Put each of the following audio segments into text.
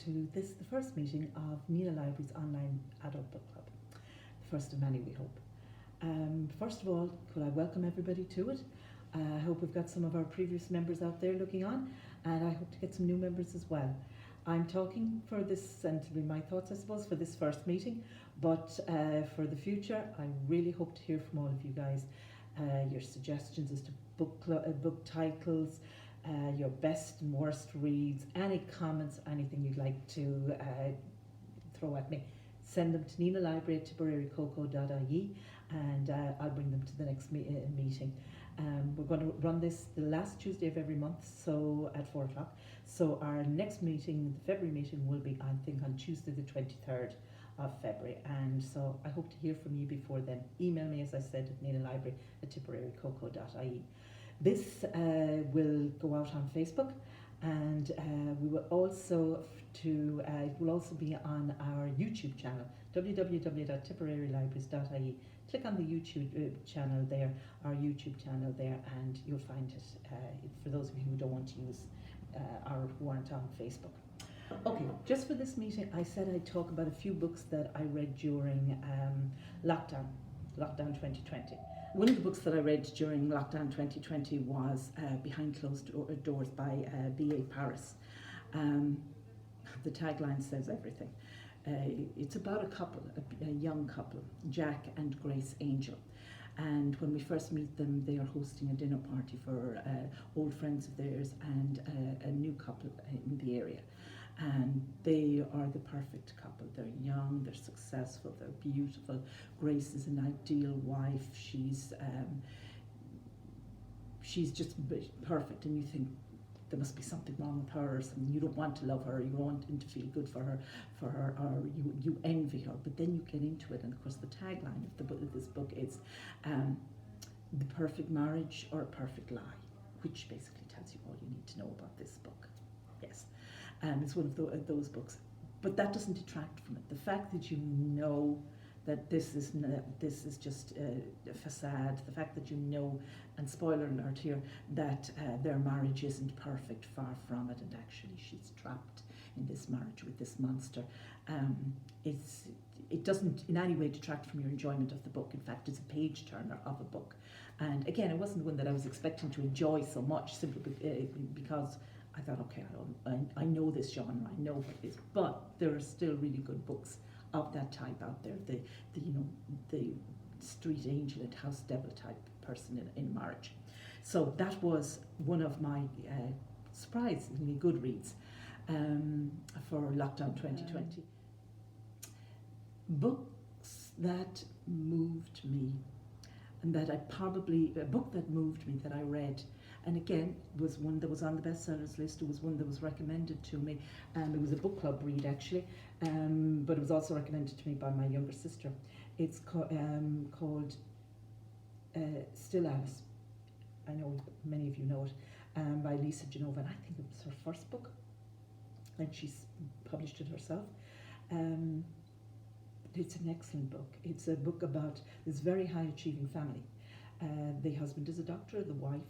to the first meeting of Nenagh Library's online adult book club. The first of many, we hope. First of all, could I welcome everybody to it? I hope we've got some of our previous members out there looking on, and I hope to get some new members as well. I'm talking for this, and to be my thoughts, I suppose, for this first meeting, but for the future, I really hope to hear from all of you guys. Your suggestions as to book titles, your best and worst reads, any comments, anything you'd like to throw at me. Send them to nenagh@tipperarycoco.ie, and I'll bring them to the next meeting. We're going to run this the last Tuesday of every month, so at 4 o'clock. So our next meeting, the February meeting, will be, I think, on Tuesday the 23rd of February. And so I hope to hear from you before then. Email me, as I said, at nenagh@tipperarycoco.ie. This will go out on Facebook, and we will also it will also be on our YouTube channel, www.tipperarylibraries.ie. Click on the YouTube channel there, our YouTube channel there, and you'll find it for those of you who don't want to use or who aren't on Facebook. Okay, just for this meeting, I said I'd talk about a few books that I read during lockdown 2020. One of the books that I read during lockdown 2020 was Behind Closed Doors by B.A. Paris. The tagline says everything. It's about a couple, a young couple, Jack and Grace Angel. And when we first meet them, they are hosting a dinner party for old friends of theirs and a new couple in the area. And they are the perfect couple. They're young, they're successful, they're beautiful. Grace is an ideal wife. She's just perfect, and you think there must be something wrong with her or something. You don't want to love her, you want him to feel good for her, or you envy her. But then you get into it, and of course the tagline of this book is the perfect marriage or a perfect lie, which basically tells you all you need to know about this book. Yes. It's one of those books, but that doesn't detract from it. The fact that you know that this is just a facade, the fact that you know, and spoiler alert here, that their marriage isn't perfect, far from it, and actually she's trapped in this marriage with this monster. It doesn't in any way detract from your enjoyment of the book. In fact, it's a page turner of a book. And again, it wasn't one that I was expecting to enjoy so much, simply because I thought, okay, I know this genre, I know what it is, but there are still really good books of that type out there. The street angel and house devil type person in marriage. So that was one of my surprisingly good reads for lockdown 2020. Books that moved me, and a book that moved me that I read. And again, was one that was on the bestsellers list. It was one that was recommended to me. It was a book club read, actually, but it was also recommended to me by my younger sister. It's called Stillhouse. I know many of you know it, by Lisa Genova, and I think it was her first book, and she's published it herself. It's an excellent book. It's a book about this very high-achieving family. The husband is a doctor, the wife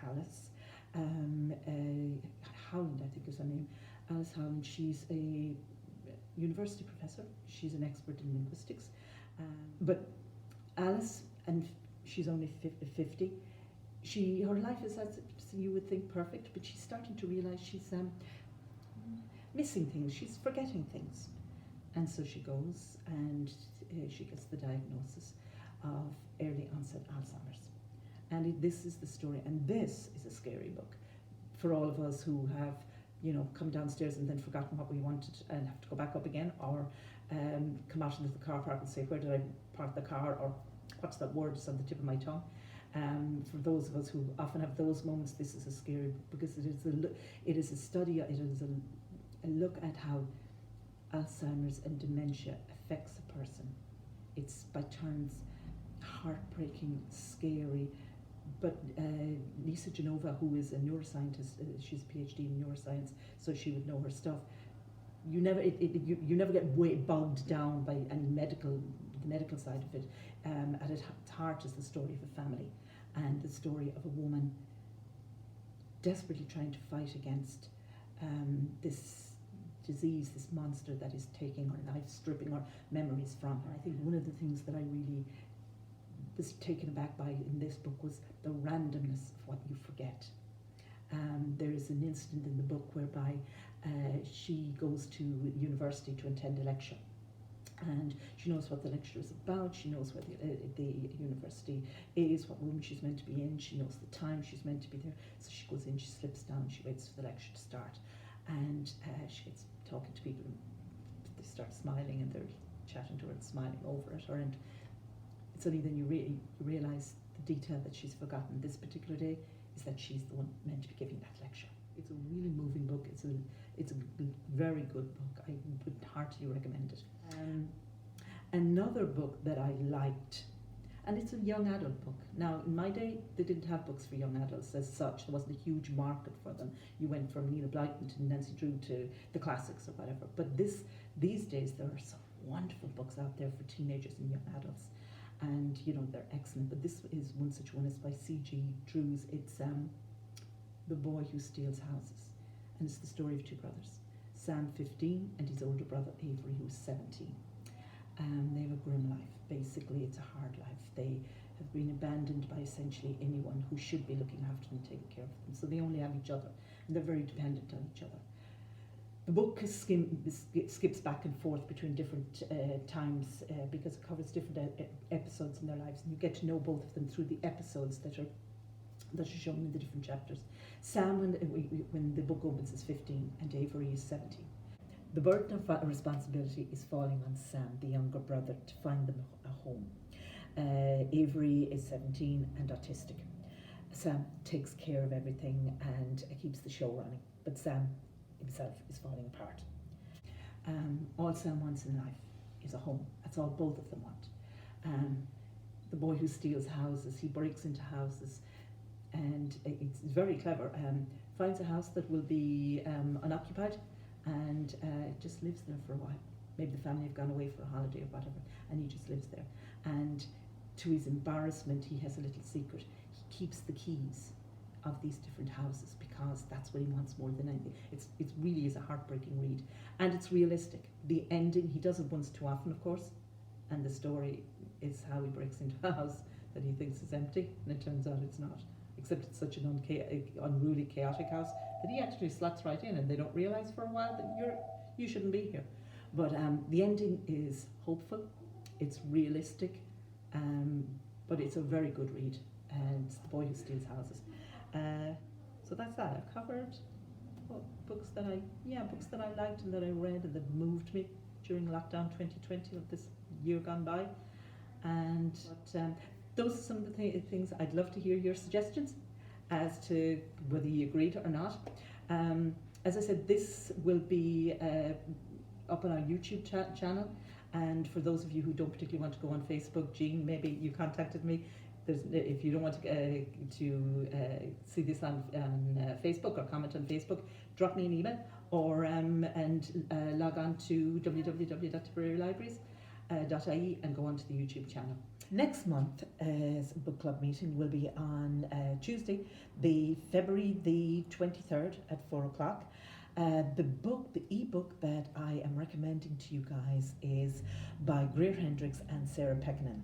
Alice Howland, I think is her name. Alice Howland. She's a university professor. She's an expert in linguistics. But Alice, and she's only 50. Her life is, as you would think, perfect, but she's starting to realise she's missing things. She's forgetting things, and so she goes and she gets the diagnosis of early onset Alzheimer's. And this is the story, and this is a scary book for all of us who have, come downstairs and then forgotten what we wanted and have to go back up again, or come out into the car park and say, where did I park the car, or what's that word, it's on the tip of my tongue. For those of us who often have those moments, this is a scary book, because it is a study, it is a look at how Alzheimer's and dementia affects a person. It's by turns heartbreaking, scary, but Lisa Genova, who is a neuroscientist, she's a PhD in neuroscience, so she would know her stuff. You never get way bogged down by the medical side of it. At its heart is the story of a family, and the story of a woman desperately trying to fight against this disease, this monster that is taking her life, stripping her memories from her. I think one of the things that I really was taken aback by in this book was the randomness of what you forget. There is an incident in the book whereby she goes to university to attend a lecture, and she knows what the lecture is about, she knows where the university is, what room she's meant to be in, she knows the time she's meant to be there, so she goes in, she slips down, she waits for the lecture to start, and she gets talking to people, and they start smiling, and they're chatting to her and smiling over at her, and suddenly then you realise the detail that she's forgotten this particular day is that she's the one meant to be giving that lecture. It's a really moving book. It's a very good book. I would heartily recommend it. Another book that I liked, and it's a young adult book. Now, in my day, they didn't have books for young adults as such. There wasn't a huge market for them. You went from Nina Blyton to Nancy Drew to the classics or whatever. But these days, there are some wonderful books out there for teenagers and young adults. And, you know, they're excellent. But this is one such one. It's by C.G. Drews. It's The Boy Who Steals Houses. And it's the story of two brothers. Sam, 15, and his older brother, Avery, who's 17. They have a grim life. Basically, it's a hard life. They have been abandoned by essentially anyone who should be looking after them, taking care of them. So they only have each other, and they're very dependent on each other. The book skips back and forth between different times because it covers different episodes in their lives, and you get to know both of them through the episodes that are shown in the different chapters. Sam, when the book opens, is 15, and Avery is 17. The burden of responsibility is falling on Sam, the younger brother, to find them a home. Avery is 17 and autistic. Sam takes care of everything and keeps the show running, but Sam himself is falling apart. All Sam wants in life is a home. That's all both of them want. The boy who steals houses, he breaks into houses, and it's very clever. Finds a house that will be unoccupied, and just lives there for a while. Maybe the family have gone away for a holiday or whatever, and he just lives there. And to his embarrassment, he has a little secret. He keeps the keys of these different houses because that's what he wants more than anything. It really is a heartbreaking read, and it's realistic. The ending, he does it once too often, of course, and the story is how he breaks into a house that he thinks is empty, and it turns out it's not, except it's such an unruly, chaotic house that he actually slots right in, and they don't realise for a while that you shouldn't be here. But the ending is hopeful, it's realistic, but it's a very good read, and it's The Boy Who Steals Houses. So that's that. I've covered books that I liked and that I read and that moved me during lockdown 2020 of this year gone by. And those are some of the things. I'd love to hear your suggestions as to whether you agreed or not. As I said, this will be up on our YouTube channel. And for those of you who don't particularly want to go on Facebook, Jean, maybe you contacted me. If you don't want to see this on Facebook or comment on Facebook, drop me an email or log on to www.tiperarelibraries.ie and go on to the YouTube channel. Next month's book club meeting will be on Tuesday, February the 23rd at 4 o'clock. The ebook that I am recommending to you guys is by Greer Hendricks and Sarah Pekkanen,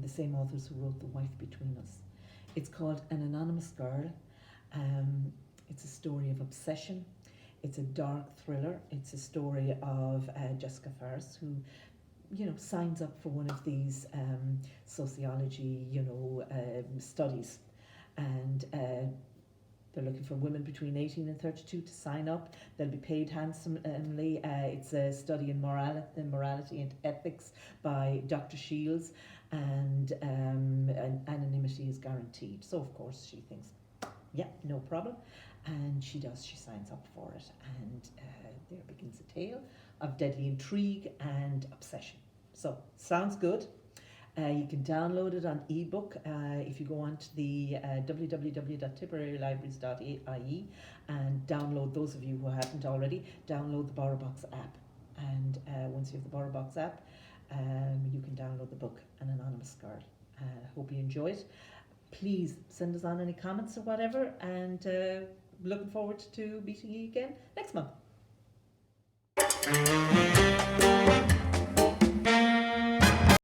the same authors who wrote The Wife Between Us. It's called An Anonymous Girl. It's a story of obsession. It's a dark thriller. It's a story of Jessica Farris, who signs up for one of these sociology studies, and they're looking for women between 18 and 32 to sign up. They'll be paid handsomely. It's a study in morality and ethics by Dr. Shields, and anonymity is guaranteed. So of course she thinks, yeah, no problem, and she does. She signs up for it, and there begins a tale of deadly intrigue and obsession. So sounds good. You can download it on ebook if you go on to the www.tiperarelibraries.ie and download, those of you who haven't already, download the BorrowBox app. And once you have the BorrowBox app, you can download the book, An Anonymous Girl. Hope you enjoy it. Please send us on any comments or whatever, and looking forward to meeting you again next month.